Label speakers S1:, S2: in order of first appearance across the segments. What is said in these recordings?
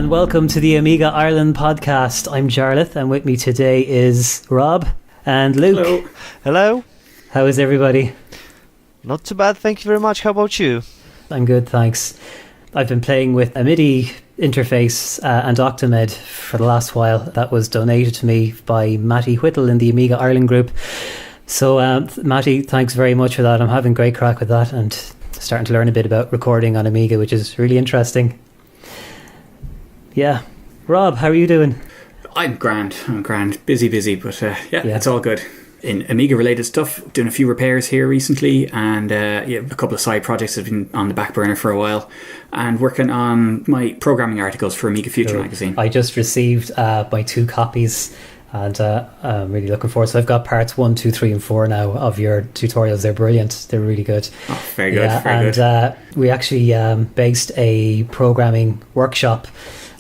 S1: and welcome to the Amiga Ireland podcast. I'm Jarlath, and with me today is Rob and Luke.
S2: Hello.
S3: Hello.
S1: How is everybody?
S3: Not too bad, thank you very much. How about you?
S1: I'm good, thanks. I've been playing with a MIDI interface and Octamed for the last while. That was donated to me by Matty Whittle in the Amiga Ireland group. So Matty, thanks very much for that. I'm having great crack with that and starting to learn a bit about recording on Amiga, which is really interesting. Yeah. Rob, how are you doing?
S2: I'm grand. Busy, but it's all good. In Amiga-related stuff, doing a few repairs here recently, and a couple of side projects that have been on the back burner for a while, and working on my programming articles for Amiga Future magazine.
S1: I just received my 2 copies, and I'm really looking forward. So I've got parts 1, 2, 3 and 4 now of your tutorials. They're brilliant. They're really good.
S2: Oh, very good.
S1: We actually based a programming workshop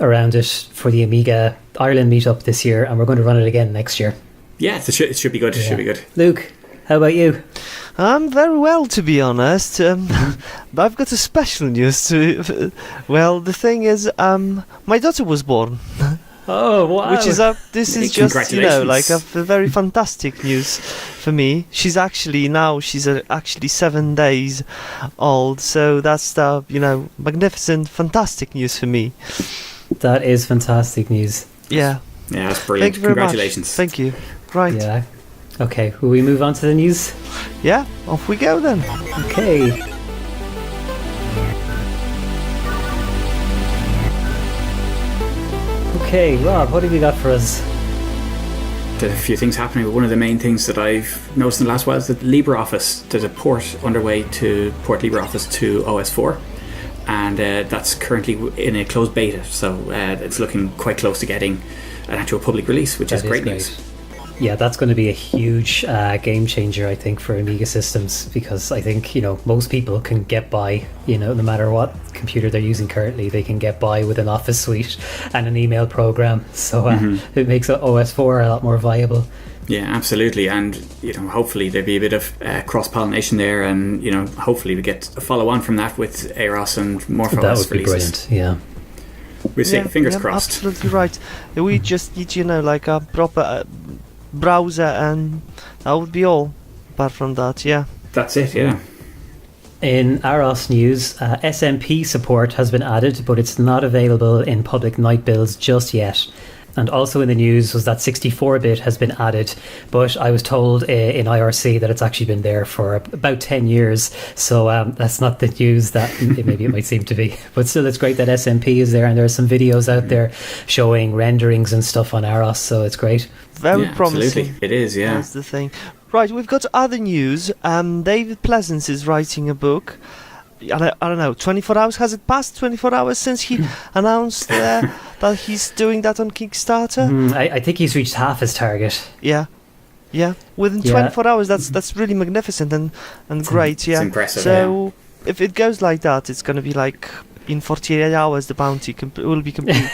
S1: around it for the Amiga Ireland meetup this year, and we're going to run it again next year.
S2: Yeah, it should be good. It should be good.
S1: Luke, how about you?
S3: I'm very well, to be honest. But I've got a special news to. Well, the thing is, my daughter was born.
S1: Oh, wow!
S3: Which is this is just like a very fantastic news for me. She's actually 7 days old, so that's magnificent, fantastic news for me.
S1: That is fantastic news.
S3: Yeah.
S2: Yeah, that's brilliant.
S3: Thank you very
S2: Congratulations.
S3: much. Thank you. Right.
S1: Yeah. Okay, will we move on to the news?
S3: Yeah, off we go then.
S1: Okay. Okay, Rob, what have you got for us?
S2: There's a few things happening, but one of the main things that I've noticed in the last while is that LibreOffice, there's a port underway to port LibreOffice to OS4. And that's currently in a closed beta, so it's looking quite close to getting an actual public release, which is great news.
S1: Yeah, that's going to be a huge game changer, I think, for Amiga systems, because I think most people can get by, no matter what computer they're using currently, they can get by with an Office suite and an email program. So it makes OS4 a lot more viable.
S2: Yeah, absolutely, and hopefully there'll be a bit of cross-pollination there, and hopefully we get a follow-on from that with AROS and more for
S1: that
S2: OS
S1: would be
S2: releases.
S1: Brilliant. Yeah,
S2: we'll see. Fingers crossed.
S3: Absolutely right. We just need like a proper browser, and that would be all. Apart from that, yeah,
S2: that's it. Yeah.
S1: In AROS news, SMP support has been added, but it's not available in public night builds just yet. And also in the news was that 64-bit has been added, but I was told in IRC that it's actually been there for about 10 years, so that's not the news that maybe it might seem to be. But still, it's great that SMP is there, and there are some videos out there showing renderings and stuff on AROS, so it's great.
S3: Very promising.
S2: Absolutely. It is, yeah.
S3: That's the thing. Right, we've got other news. David Pleasance is writing a book. I don't know, 24 hours, has it passed 24 hours since he announced that he's doing that on Kickstarter?
S1: I think he's reached half his target.
S3: Yeah, within 24 hours, that's really magnificent and great. Yeah,
S2: it's impressive.
S3: So if it goes like that, it's going to be like in 48 hours the bounty will be complete.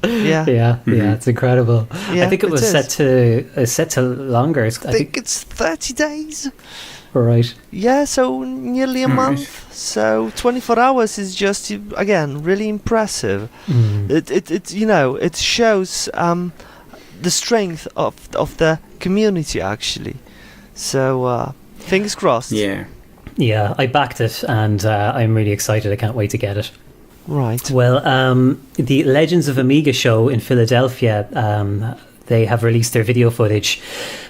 S3: Yeah,
S1: it's incredible.
S3: Yeah,
S1: I think it was set to longer.
S3: I think it's 30 days.
S1: Right.
S3: Yeah, so nearly a month.
S2: Right.
S3: So 24 hours is just, again, really impressive. It shows the strength of the community, actually. So fingers crossed.
S1: Yeah, I backed it, and I'm really excited. I can't wait to get it.
S3: Right.
S1: Well, the Legends of Amiga show in Philadelphia, they have released their video footage.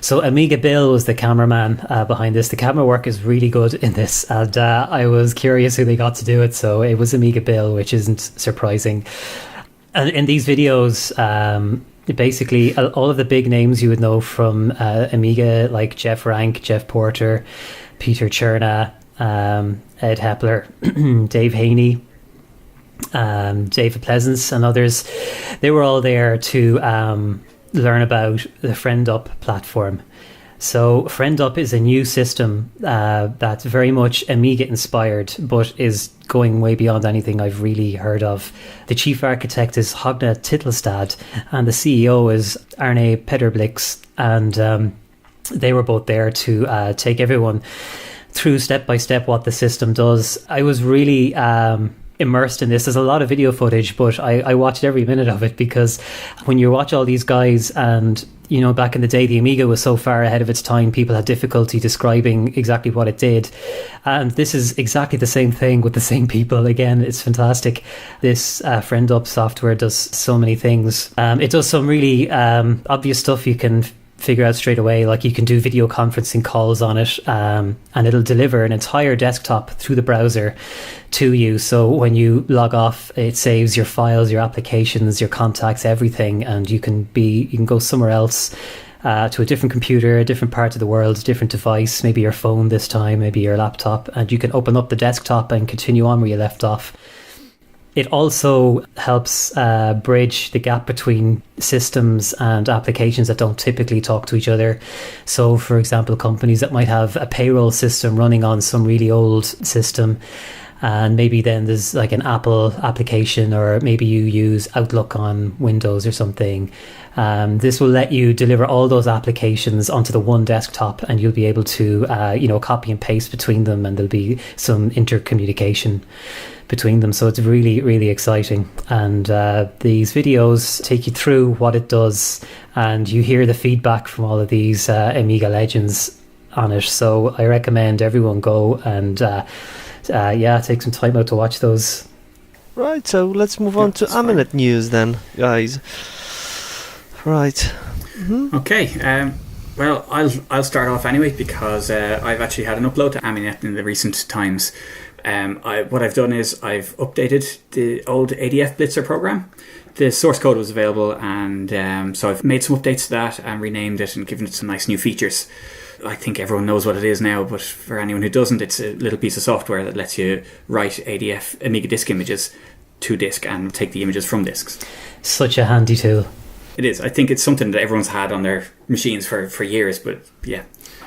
S1: So Amiga Bill was the cameraman behind this. The camera work is really good in this, and I was curious who they got to do it, so it was Amiga Bill, which isn't surprising. And in these videos, basically all of the big names you would know from Amiga, like Jeff Rank, Jeff Porter, Peter Cherna, Ed Hepler, Dave Haney, David Pleasance and others, they were all there to learn about the FriendUp platform. So FriendUp is a new system that's very much Amiga inspired, but is going way beyond anything I've really heard of. The chief architect is Hogne Titelstad, and the CEO is Arne Pederblix, and they were both there to take everyone through step by step what the system does. I was really immersed in this. There's a lot of video footage, but I watched every minute of it, because when you watch all these guys, and you know, back in the day the Amiga was so far ahead of its time, people had difficulty describing exactly what it did, and this is exactly the same thing with the same people. Again, it's fantastic. This friend up software does so many things. It does some really obvious stuff you can figure out straight away, like you can do video conferencing calls on it, and it'll deliver an entire desktop through the browser to you. So when you log off, it saves your files, your applications, your contacts, everything, and you can go somewhere else, to a different computer, a different part of the world, different device, maybe your phone this time, maybe your laptop, and you can open up the desktop and continue on where you left off. It also helps bridge the gap between systems and applications that don't typically talk to each other. So, for example, companies that might have a payroll system running on some really old system, and maybe then there's like an Apple application, or maybe you use Outlook on Windows or something. This will let you deliver all those applications onto the one desktop, and you'll be able to copy and paste between them, and there'll be some intercommunication between them. So it's really, really exciting. And these videos take you through what it does, and you hear the feedback from all of these Amiga legends on it. So I recommend everyone go and take some time out to watch those.
S3: Right, so let's move on to Aminet news then, guys. Right. Mm-hmm.
S2: Okay. Well, I'll start off anyway, because I've actually had an upload to Aminet in the recent times. What I've done is I've updated the old ADF Blitzer program. The source code was available, and so I've made some updates to that and renamed it and given it some nice new features. I think everyone knows what it is now, but for anyone who doesn't, it's a little piece of software that lets you write ADF Amiga disk images to disk and take the images from disks.
S1: Such a handy tool.
S2: It is. I think it's something that everyone's had on their machines for years, but yeah,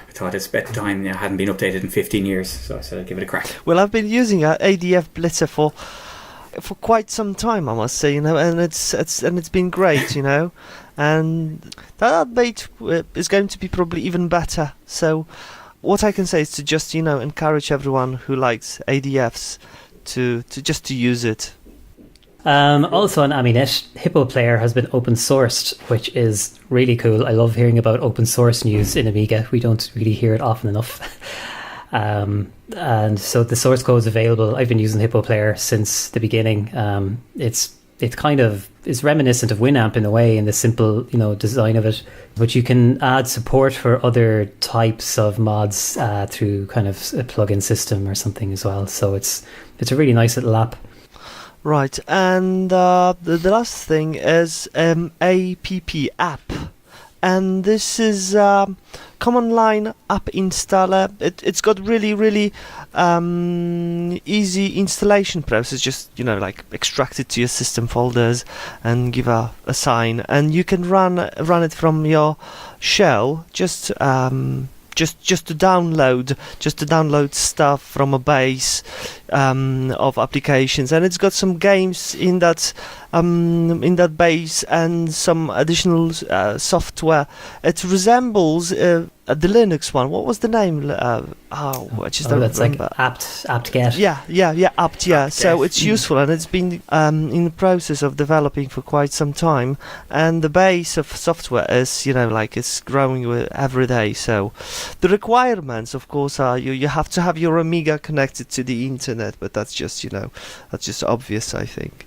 S2: I thought it's about time. It hadn't been updated in 15 years, so I said I'd give it a crack.
S3: Well, I've been using ADF Blitzer for quite some time, I must say, and it's been great, and that update is going to be probably even better. So what I can say is to just encourage everyone who likes ADFs to use it.
S1: Also on Aminet, Hippo Player has been open sourced, which is really cool. I love hearing about open source news in Amiga. We don't really hear it often enough. And so the source code is available. I've been using Hippo Player since the beginning. It's kind of is reminiscent of Winamp in a way, in the simple design of it. But you can add support for other types of mods through kind of a plugin system or something as well. So it's a really nice little app.
S3: Right, and the last thing is app, and this is command line app installer. It's got really, really easy installation process. Just extract it to your system folders and give a sign, and you can run it from your shell. Just to download stuff from a base of applications, and it's got some games in that base and some additional software. It resembles the Linux one. What was the name? I just don't
S1: that's
S3: remember.
S1: Like apt-get.
S3: Yeah, apt. Yeah. So it's useful, and it's been in the process of developing for quite some time. And the base of software is, it's growing every day. So the requirements, of course, are you have to have your Amiga connected to the internet, but that's just that's just obvious, I think.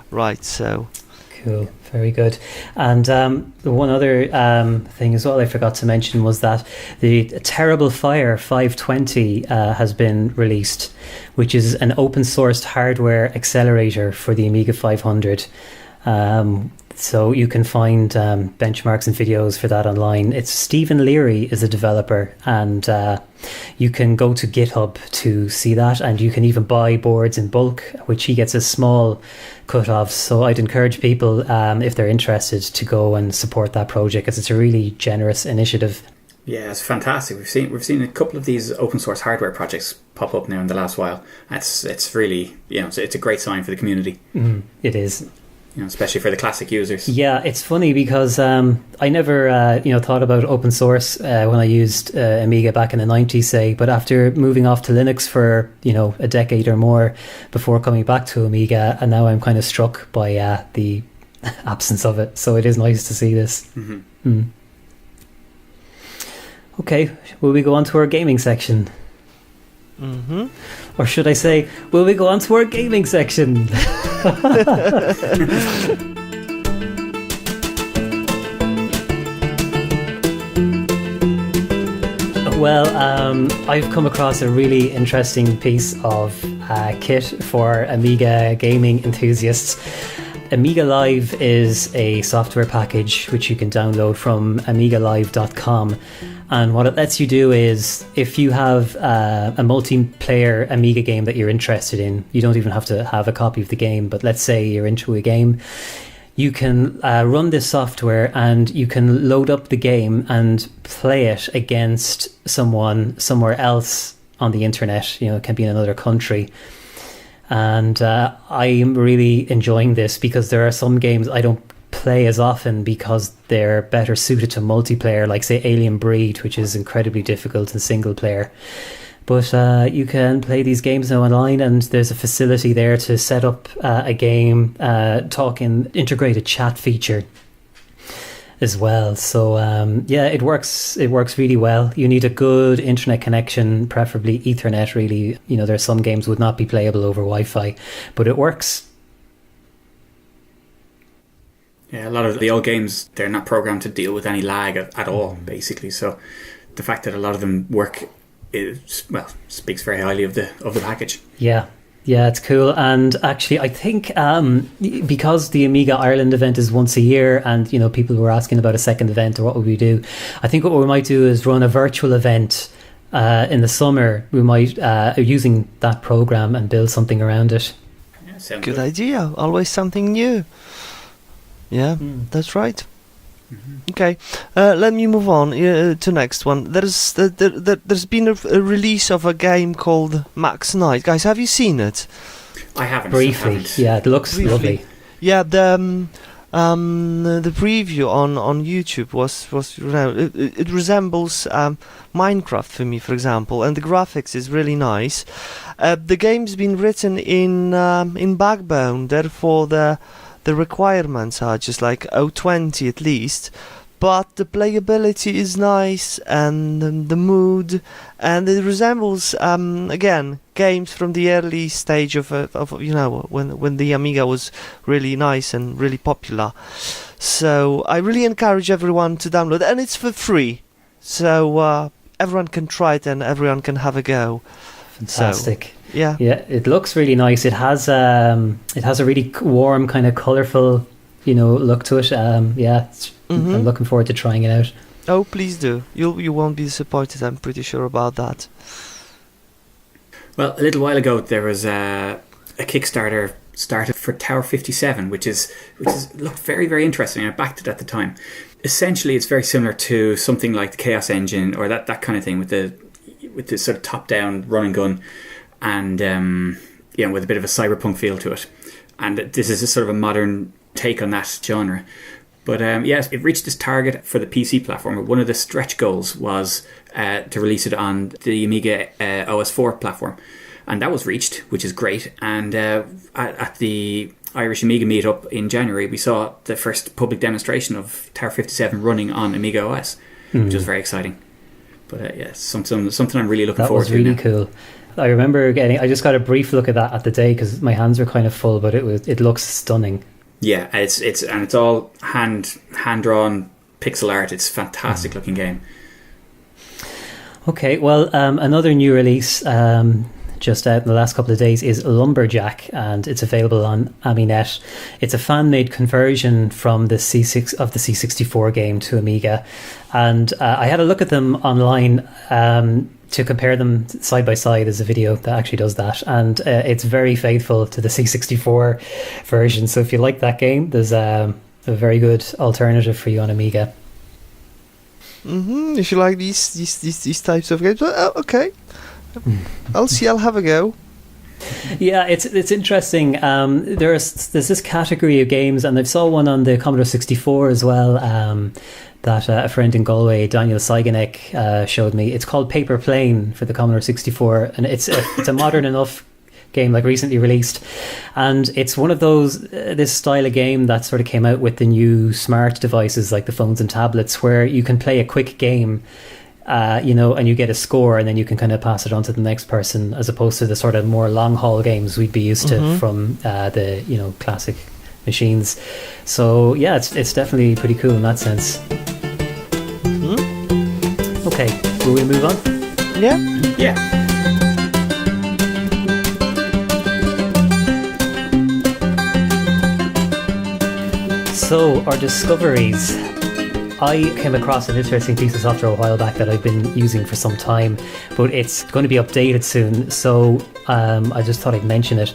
S3: Right. So.
S1: Cool, very good. And one other thing as well I forgot to mention was that the Terrible Fire 520 has been released, which is an open sourced hardware accelerator for the Amiga 500. So you can find benchmarks and videos for that online. It's Stephen Leary is a developer, and you can go to GitHub to see that, and you can even buy boards in bulk, which he gets a small cut of. So I'd encourage people, if they're interested, to go and support that project, because it's a really generous initiative.
S2: Yeah, it's fantastic. We've seen a couple of these open source hardware projects pop up now in the last while. It's really it's a great sign for the community.
S1: It is.
S2: especially for the classic users.
S1: Yeah, it's funny because I never thought about open source when I used Amiga back in the 90s, say, but after moving off to Linux for a decade or more before coming back to Amiga, and now I'm kind of struck by the absence of it. So it is nice to see this. Okay, will we go on to our gaming section? Or should I say, will we go on to our gaming section? Well, I've come across a really interesting piece of kit for Amiga gaming enthusiasts. Amiga Live is a software package which you can download from amigalive.com. And what it lets you do is, if you have a multiplayer Amiga game that you're interested in, you don't even have to have a copy of the game, but let's say you're into a game, you can run this software and you can load up the game and play it against someone somewhere else on the internet. It can be in another country. And I'm really enjoying this because there are some games I don't play as often because they're better suited to multiplayer, like say Alien Breed, which is incredibly difficult in single player. But you can play these games now online, and there's a facility there to set up a game, integrated chat feature as well. So it works really well. You need a good internet connection, preferably Ethernet really. There's some games would not be playable over Wi-Fi, but it works.
S2: Yeah, a lot of the old games, they're not programmed to deal with any lag at all, basically. So the fact that a lot of them work speaks very highly of the package. Yeah, it's cool. And actually, I think because the Amiga Ireland event is once a year, and people were asking about a second event or what would we do, I think what we might do is run a virtual event in the summer. We might using that program and build something around it.
S3: Yeah, good idea. Always something new. Yeah, that's right. Okay, let me move on to next one. There's been a release of a game called Max Knight. Guys, have you seen it?
S2: I haven't.
S1: Briefly, yeah, it looks lovely.
S3: Yeah, the preview on YouTube was it resembles Minecraft for me, for example, and the graphics is really nice. The game's been written in Backbone, therefore the requirements are just like 020 at least, but the playability is nice and the mood, and it resembles again games from the early stage of when the Amiga was really nice and really popular. So I really encourage everyone to download, and it's for free, so everyone can try it and everyone can have a go.
S1: Fantastic.
S3: So, yeah,
S1: it looks really nice. It has a really warm, kind of colourful, look to it. I'm looking forward to trying it out.
S3: Oh, please do. You won't be disappointed. I'm pretty sure about that.
S2: Well, a little while ago there was a Kickstarter started for Tower 57, which looked very, very interesting. I backed it at the time. Essentially, it's very similar to something like the Chaos Engine or that kind of thing with the sort of top-down run and gun. And with a bit of a cyberpunk feel to it, and this is a sort of a modern take on that genre. But it reached its target for the PC platform. One of the stretch goals was to release it on the Amiga OS4 platform, and that was reached, which is great. And at the Irish Amiga meetup in January, we saw the first public demonstration of Tower 57 running on Amiga OS, which was very exciting. But something I'm really looking forward to.
S1: That was really cool. I remember I just got a brief look at that at the day because my hands were kind of full, but it looks stunning.
S2: Yeah, it's all hand drawn pixel art. It's a fantastic looking game. Okay,
S1: well, another new release just out in the last couple of days is Lumberjack, and it's available on AmiNet. It's a fan-made conversion from the C64 game to Amiga, and I had a look at them online to compare them side by side. There's a video that actually does that, and it's very faithful to the C64 version. So if you like that game, there's a very good alternative for you on Amiga.
S3: If you like these types of games, okay. I'll have a go.
S1: Yeah, it's interesting. There's this category of games, and I saw one on the Commodore 64 as well. That a friend in Galway, Daniel Seiganek, showed me. It's called Paper Plane for the Commodore 64, and it's a modern enough game, like recently released, and it's one of those this style of game that sort of came out with the new smart devices like the phones and tablets, where you can play a quick game, and you get a score, and then you can kind of pass it on to the next person, as opposed to the sort of more long haul games we'd be used to from the classic machines. So yeah, it's definitely pretty cool in that sense. Okay, will we move on?
S2: Yeah.
S1: So, our discoveries. I came across an interesting piece of software a while back that I've been using for some time, but it's going to be updated soon, so I just thought I'd mention it.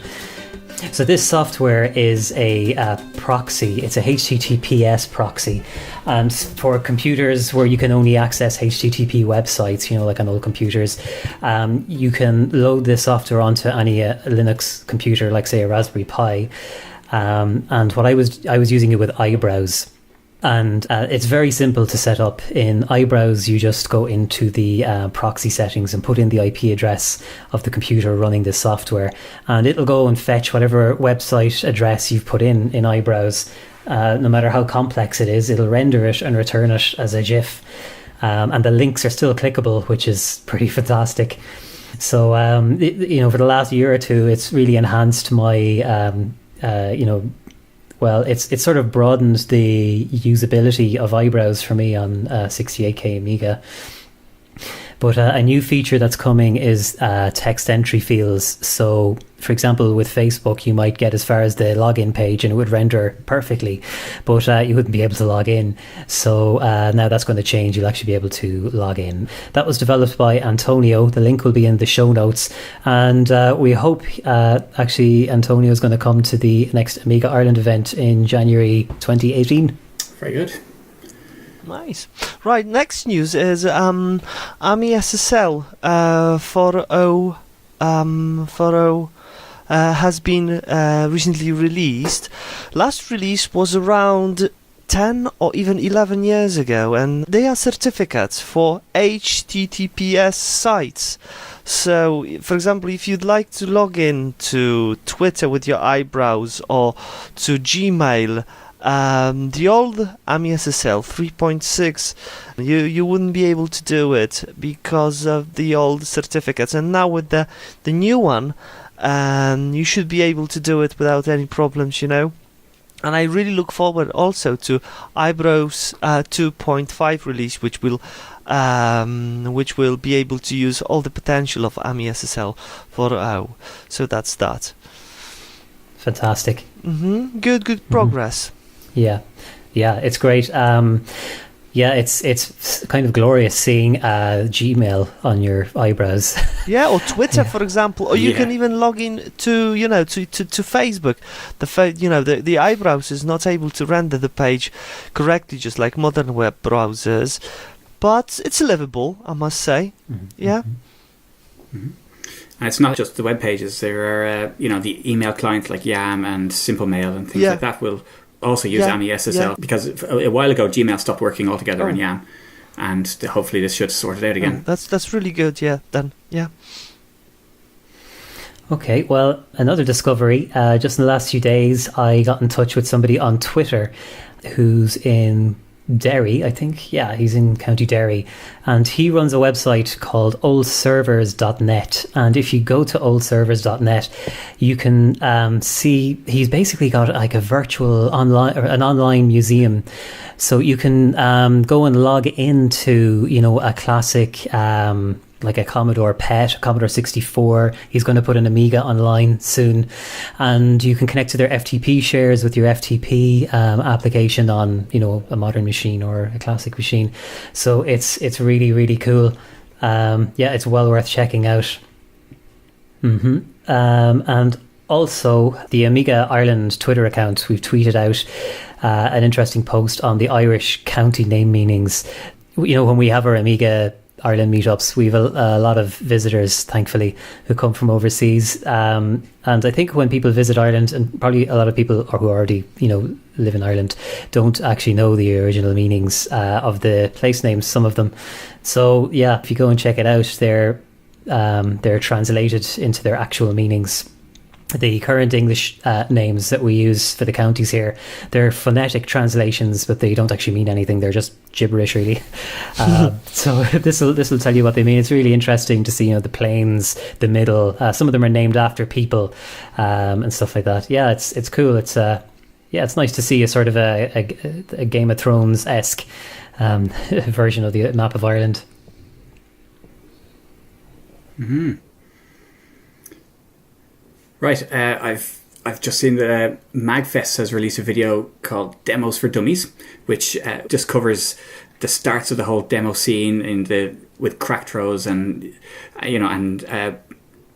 S1: So this software is a proxy. It's a HTTPS proxy, and for computers where you can only access HTTP websites, like on old computers, you can load this software onto any Linux computer, like say a Raspberry Pi. And what I was using it with Eyebrows, and it's very simple to set up. In Eyebrows, you just go into the proxy settings and put in the IP address of the computer running this software, and it'll go and fetch whatever website address you've put in Eyebrows. No matter how complex it is, it'll render it and return it as a GIF, and the links are still clickable, which is pretty fantastic. So for the last year or two, it's really enhanced my it's sort of broadened the usability of Eyebrows for me on 68K Amiga. But a new feature that's coming is text entry fields. So, for example, with Facebook, you might get as far as the login page and it would render perfectly, but you wouldn't be able to log in. So now that's going to change. You'll actually be able to log in. That was developed by Antonio. The link will be in the show notes. And we hope, actually, Antonio is going to come to the next Amiga Ireland event in January 2018.
S2: Very good.
S3: Nice. Right, next news is AMI SSL 4.0 has been recently released. Last release was around 10 or even 11 years ago, and they are certificates for HTTPS sites. So, for example, if you'd like to log in to Twitter with your Eyebrows or to Gmail, the old AMI SSL 3.6, you wouldn't be able to do it because of the old certificates, and now with the new one, you should be able to do it without any problems, And I really look forward also to Eyebrows 2.5 release, which will be able to use all the potential of AMI SSL 4.0. So that's that.
S1: Fantastic.
S3: Good progress.
S1: Yeah, it's great. It's kind of glorious seeing Gmail on your Eyebrows.
S3: Yeah, or Twitter, for example, or you can even log in to Facebook. The Eyebrows is not able to render the page correctly, just like modern web browsers, but it's livable, I must say. Yeah.
S2: And it's not just the web pages. There are, the email clients like Yam and Simple Mail and things like that will also use AMI SSL, because a while ago Gmail stopped working altogether in Yam, and hopefully this should sort it out again.
S3: That's really good.
S1: Okay, well, another discovery. Just in the last few days, I got in touch with somebody on Twitter who's in Derry, I think. Yeah, he's in County Derry, and he runs a website called oldservers.net, and if you go to oldservers.net, you can see he's basically got like a virtual online museum, so you can go and log into a classic like a Commodore PET, a Commodore 64. He's going to put an Amiga online soon, and you can connect to their FTP shares with your FTP application on a modern machine or a classic machine. So it's really, really cool. It's well worth checking out. And also the Amiga Ireland Twitter account, we've tweeted out an interesting post on the Irish county name meanings. When we have our Amiga Ireland meetups. We have a lot of visitors, thankfully, who come from overseas. And I think when people visit Ireland, and probably a lot of people who already, live in Ireland, don't actually know the original meanings of the place names, some of them. So yeah, if you go and check it out, they're translated into their actual meanings. The current English names that we use for the counties here, they're phonetic translations, but they don't actually mean anything. They're just gibberish, really. So this will tell you what they mean. It's really interesting to see, the plains, the middle. Some of them are named after people and stuff like that. Yeah, it's cool. It's nice to see a sort of a Game of Thrones-esque version of the map of Ireland.
S2: Mm-hmm. Right, I've just seen that Magfest has released a video called Demos for Dummies, which just covers the starts of the whole demo scene with crack throws and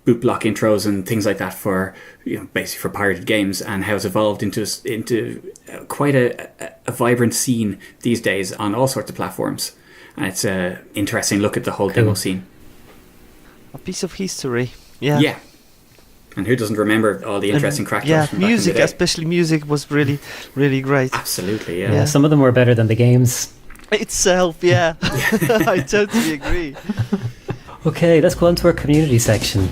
S2: boot block intros and things like that for basically for pirated games, and how it's evolved into quite a vibrant scene these days on all sorts of platforms. And it's an interesting look at the whole demo scene.
S3: A piece of history, yeah.
S2: Yeah. And who doesn't remember all the interesting crack throws from back in the
S3: music,
S2: day?
S3: especially music, was really, really great.
S2: Absolutely, yeah.
S1: Some of them were better than the games
S3: itself, yeah. I totally agree.
S1: Okay, let's go on to our community section.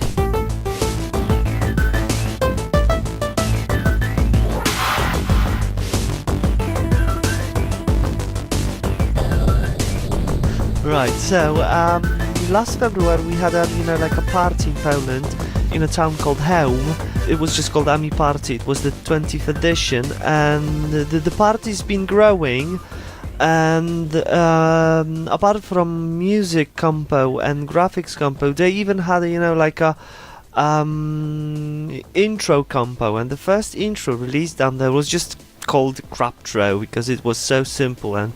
S3: Right, so last February we had a party in Poland in a town called Chełm. It was just called Ami Party. It was the 20th edition, and the party's been growing. And apart from music compo and graphics compo, they even had a intro compo. And the first intro released down there was just called Craptro because it was so simple and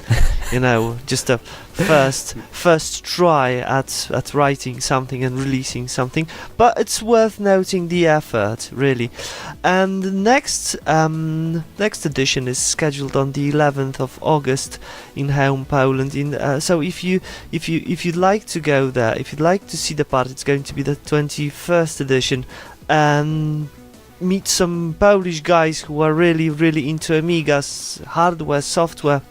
S3: just a first try at writing something and releasing something. But it's worth noting the effort, really. And the next edition is scheduled on the 11th of August in Chełm, Poland. So if you'd like to go there, if you'd like to see the party, it's going to be the 21st edition, and meet some Polish guys who are really, really into Amiga's hardware, software,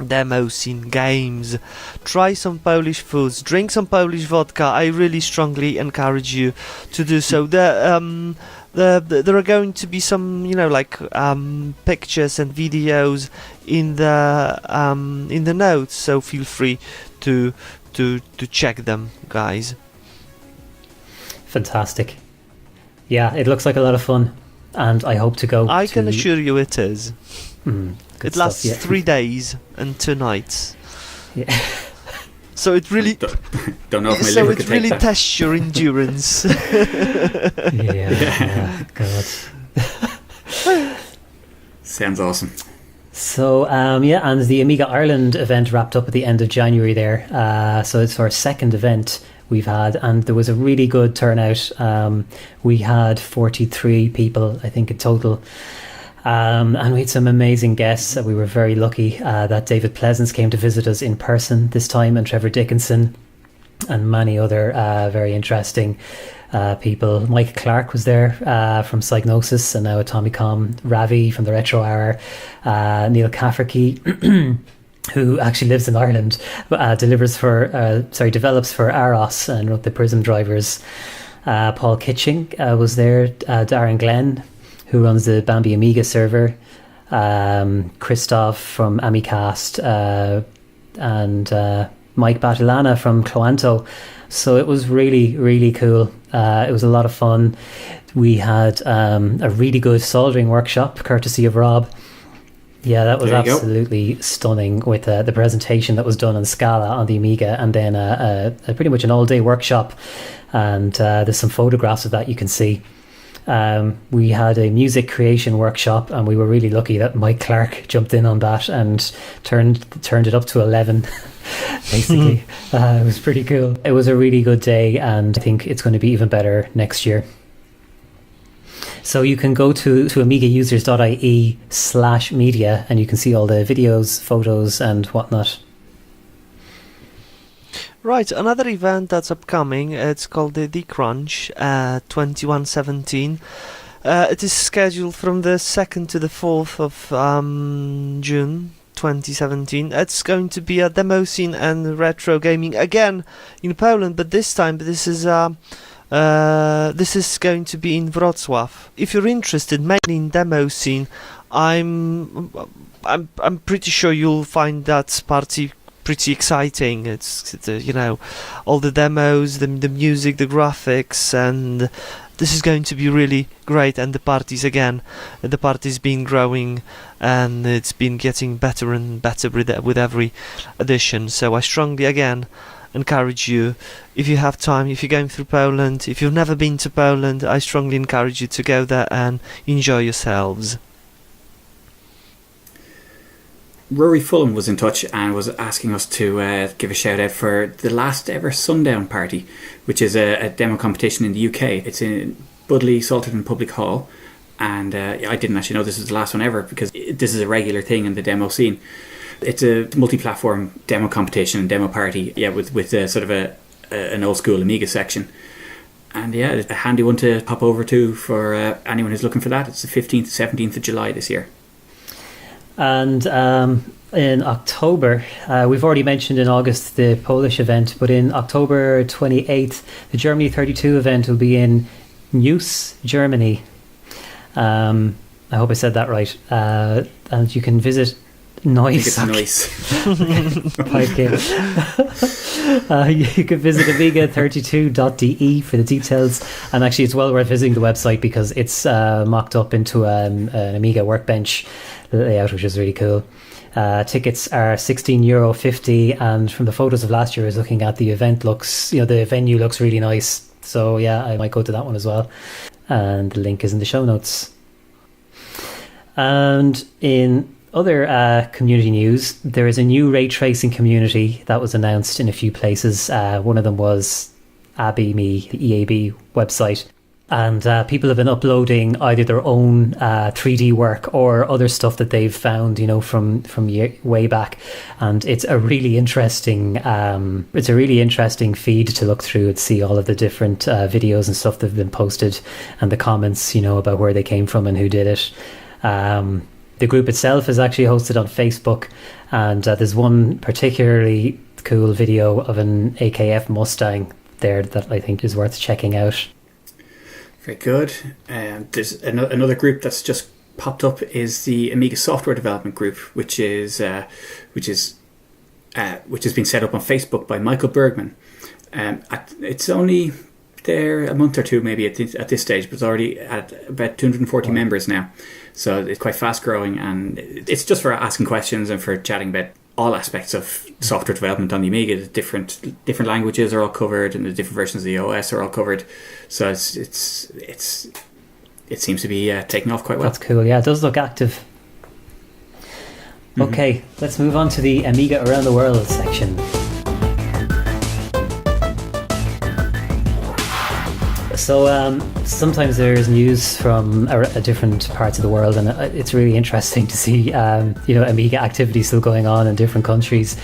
S3: demos in games. Try some Polish foods, drink some Polish vodka. I really strongly encourage you to do so. There are going to be some pictures and videos in the notes, so feel free to check them, guys.
S1: Fantastic. Yeah, it looks like a lot of fun, and I hope to go.
S3: I can assure you it is. It lasts
S1: stuff,
S3: 3 days and 2 nights.
S1: Yeah.
S3: So it really
S2: don't know if my liver could take
S3: really
S2: that.
S3: tests your endurance.
S1: Yeah, God.
S2: Sounds awesome.
S1: So and the Amiga Ireland event wrapped up at the end of January there. So it's our second event we've had, and there was a really good turnout. We had 43 people, I think, in total. And we had some amazing guests. We were very lucky that David Pleasance came to visit us in person this time, and Trevor Dickinson, and many other very interesting people. Mike Clark was there from Psygnosis and now Atomicom. Ravi from the Retro Hour. Neil Cafferkey, who actually lives in Ireland, develops for Aros and wrote the Prism drivers. Paul Kitching was there. Darren Glenn, who runs the Bambi Amiga server. Christoph from Amicast, and Mike Batilana from Cloanto. So it was really, really cool. It was a lot of fun. We had a really good soldering workshop, courtesy of Rob. Yeah, that was absolutely stunning with the presentation that was done on Scala on the Amiga, and then a pretty much an all-day workshop. And there's some photographs of that you can see. We had a music creation workshop, and we were really lucky that Mike Clark jumped in on that and turned it up to 11. Basically, it was pretty cool. It was a really good day, and I think it's going to be even better next year. So you can go to amigausers.ie/media, and you can see all the videos, photos, and whatnot.
S3: Right, another event that's upcoming, it's called the Crunch 2117. It is scheduled from the 2nd to the 4th of June 2017. It's going to be a demo scene and retro gaming again in Poland, but this time this is going to be in Wrocław. If you're interested mainly in demo scene, I'm pretty sure you'll find that party pretty exciting. It's all the demos, the music, the graphics, and this is going to be really great. And the party's been growing, and it's been getting better and better with every edition. So I strongly again encourage you, if you have time, if you're going through Poland, if you've never been to Poland, I strongly encourage you to go there and enjoy yourselves.
S2: Rory Fulham was in touch and was asking us to give a shout out for the last ever Sundown Party, which is a demo competition in the UK. It's in Budleigh Salterton Public Hall, and I didn't actually know this was the last one ever, because this is a regular thing in the demo scene. It's a multi-platform demo competition and demo party, with sort of an old school Amiga section. And it's a handy one to pop over to for anyone who's looking for that. It's the 15th to 17th of July this year.
S1: And in October, we've already mentioned in August the Polish event, but in October 28th, the Germany 32 event will be in Neuss, Germany. I hope I said that right. And you can visit Neuss.
S2: Nice.
S1: You can visit amiga32.de for the details, and actually it's well worth visiting the website because it's mocked up into an Amiga workbench layout, which is really cool. Tickets are €16.50, and from the photos of last year I was looking at, the event looks, the venue looks really nice, so I might go to that one as well, and the link is in the show notes. And in other community news, there is a new ray tracing community that was announced in a few places. One of them was ABME, the EAB website. And people have been uploading either their own 3D work or other stuff that they've found, from way back. And it's a really interesting feed to look through and see all of the different videos and stuff that have been posted, and the comments, about where they came from and who did it. The group itself is actually hosted on Facebook, and there's one particularly cool video of an AKF Mustang there that I think is worth checking out.
S2: Very good. There's another group that's just popped up, is the Amiga Software Development Group, which has been set up on Facebook by Michael Bergman. It's only there a month or two maybe at this stage, but it's already at about 240 members now. So it's quite fast growing, and it's just for asking questions and for chatting about all aspects of software development on the Amiga. The different languages are all covered, and the different versions of the OS are all covered. So it seems to be taking off quite well.
S1: That's cool. Yeah, it does look active. Mm-hmm. Okay, let's move on to the Amiga Around the World section. So sometimes there's news from different parts of the world, and it's really interesting to see Amiga activity still going on in different countries.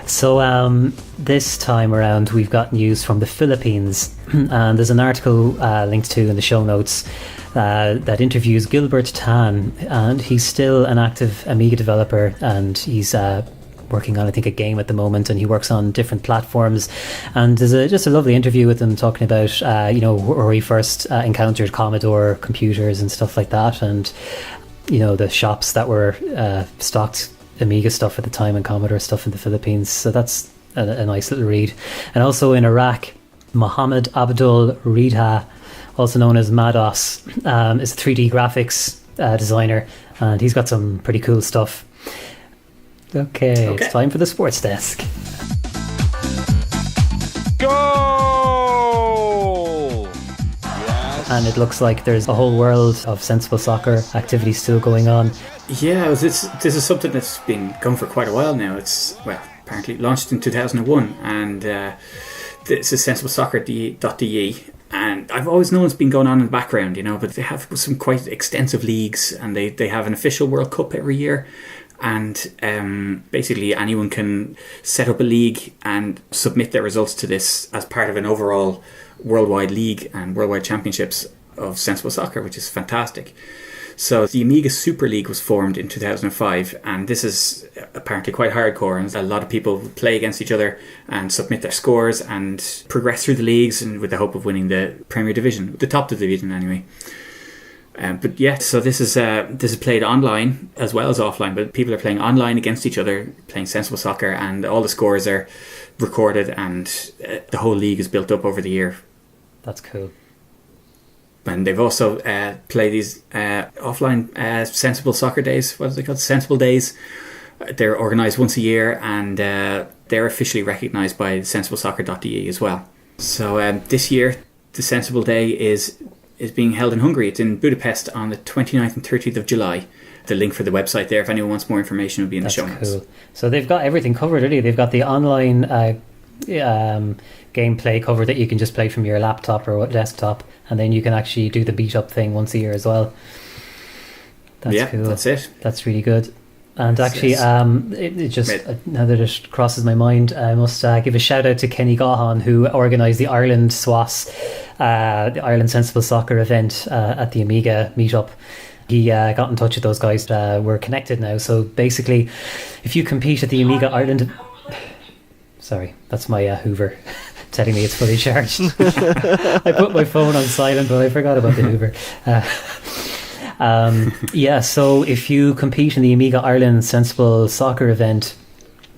S1: So this time around we've got news from the Philippines, and there's an article linked to in the show notes that interviews Gilbert Tan, and he's still an active Amiga developer, and he's working on, I think, a game at the moment, and he works on different platforms. And there's just a lovely interview with him talking about where he first encountered Commodore computers and stuff like that, and the shops that were stocked Amiga stuff at the time and Commodore stuff in the Philippines. So that's a nice little read. And also in Iraq, Mohammed Abdul Ridha, also known as Mados, is a 3D graphics designer, and he's got some pretty cool stuff. Okay, it's time for the sports desk.
S4: Goal! Yes.
S1: And it looks like there's a whole world of sensible soccer activity still going on.
S2: Yeah, this is something that's been going for quite a while now. It's, apparently launched in 2001, and this is sensiblesoccer.de. And I've always known it's been going on in the background, but they have some quite extensive leagues, and they have an official World Cup every year. And basically anyone can set up a league and submit their results to this as part of an overall worldwide league and worldwide championships of sensible soccer, which is fantastic. So the Amiga Super League was formed in 2005, and this is apparently quite hardcore, and a lot of people play against each other and submit their scores and progress through the leagues, and with the hope of winning the Premier Division, the top division anyway. But yeah, so this is played online as well as offline, but people are playing online against each other, playing sensible soccer, and all the scores are recorded, and the whole league is built up over the year.
S1: That's cool.
S2: And they've also played these offline sensible soccer days. What is it called? Sensible Days. They're organised once a year, and they're officially recognised by sensiblesoccer.de as well. So this year, the Sensible Day is being held in Hungary. It's in Budapest on the 29th and 30th of July. The link for the website there, if anyone wants more information, will be in the show notes. Cool.
S1: So they've got everything covered, really. They've got the online gameplay covered that you can just play from your laptop or desktop, and then you can actually do the beat up thing once a year as well. That's cool.
S2: That's it.
S1: That's really good. And actually, it just now that it crosses my mind, I must give a shout out to Kenny Gahan, who organised the Ireland SWAS, the Ireland Sensible Soccer event at the Amiga meetup. He got in touch with those guys. We're connected now. So basically, if you compete at the Amiga Ireland... Sorry, that's my Hoover telling me it's fully charged. I put my phone on silent, but I forgot about the Hoover. So if you compete in the Amiga Ireland Sensible Soccer event,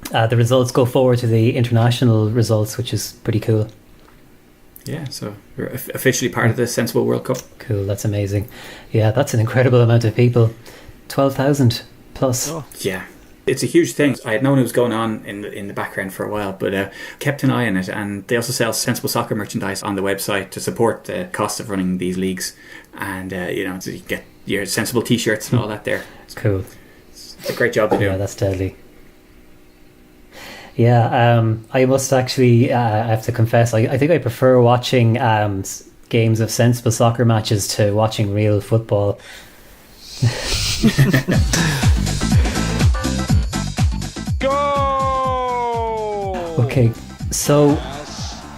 S1: the results go forward to the international results, which is pretty cool.
S2: Yeah, so we're officially part of the Sensible World Cup.
S1: Cool, that's amazing. Yeah, that's an incredible amount of people. 12,000 plus.
S2: Oh. Yeah. It's a huge thing. I had known it was going on in the background for a while, but kept an eye on it. And they also sell Sensible Soccer merchandise on the website to support the cost of running these leagues. And, so you get your Sensible T-shirts and all that there.
S1: It's cool.
S2: It's a great job to do.
S1: Yeah, that's deadly. Yeah, I must actually, I have to confess, I think I prefer watching games of Sensible Soccer matches to watching real football. Okay, so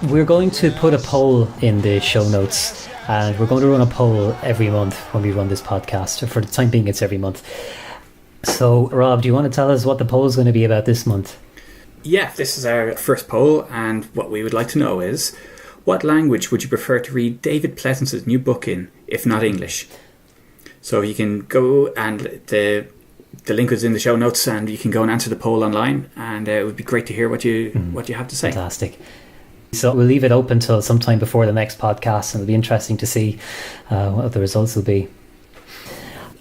S1: we're going to put a poll in the show notes, and we're going to run a poll every month when we run this podcast. For the time being, it's every month. So, Rob, do you want to tell us what the poll is going to be about this month?
S2: Yeah, this is our first poll, and what we would like to know is, what language would you prefer to read David Pleasance's new book in, if not English? So you can go, and the link is in the show notes, and you can go and answer the poll online, and it would be great to hear what you have to say.
S1: Fantastic. So we'll leave it open till sometime before the next podcast, and it'll be interesting to see what the results will be.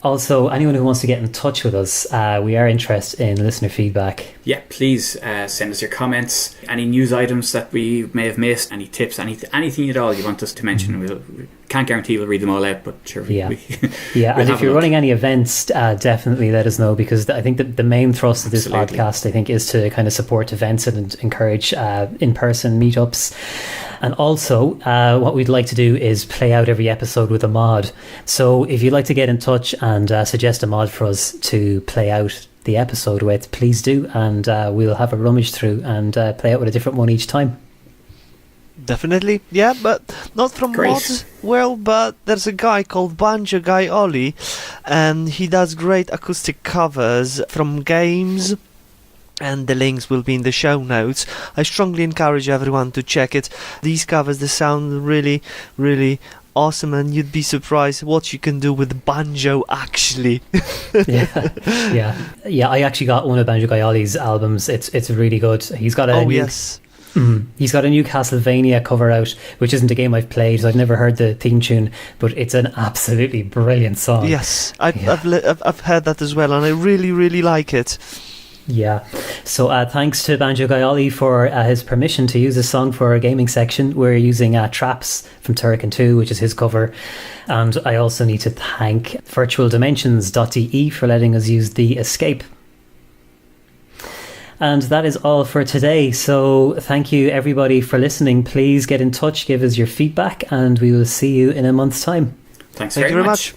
S1: Also, anyone who wants to get in touch with us, we are interested in listener feedback.
S2: Yeah, please send us your comments, any news items that we may have missed, any tips, anything at all you want us to mention. We can't guarantee we'll read them all out, but sure.
S1: Yeah, and if you're running any events, definitely let us know, because I think that the main thrust of this podcast, I think, is to kind of support events and encourage in-person meetups. And also, what we'd like to do is play out every episode with a mod. So if you'd like to get in touch and suggest a mod for us to play out the episode with, please do, and we'll have a rummage through and play out with a different one each time.
S3: Definitely, yeah, but not from mods. Well, but there's a guy called Banjo Guy Ollie, and he does great acoustic covers from games, and the links will be in the show notes. I strongly encourage everyone to check it. These covers, they sound really, really awesome, and you'd be surprised what you can do with banjo, actually. yeah. I actually got one of Banjo Guy Ollie's albums. It's really good. He's got a he's got a new Castlevania cover out, which isn't a game I've played, so I've never heard the theme tune, but it's an absolutely brilliant song. Yes, I've heard that as well, and I really, really like it.
S1: Yeah, so thanks to Banjo Guy Ollie for his permission to use this song for our gaming section. We're using Traps from Turrican 2, which is his cover, and I also need to thank virtualdimensions.de for letting us use the Escape. And that is all for today. So thank you everybody for listening. Please get in touch, give us your feedback, and we will see you in a month's time.
S2: Thank you very much.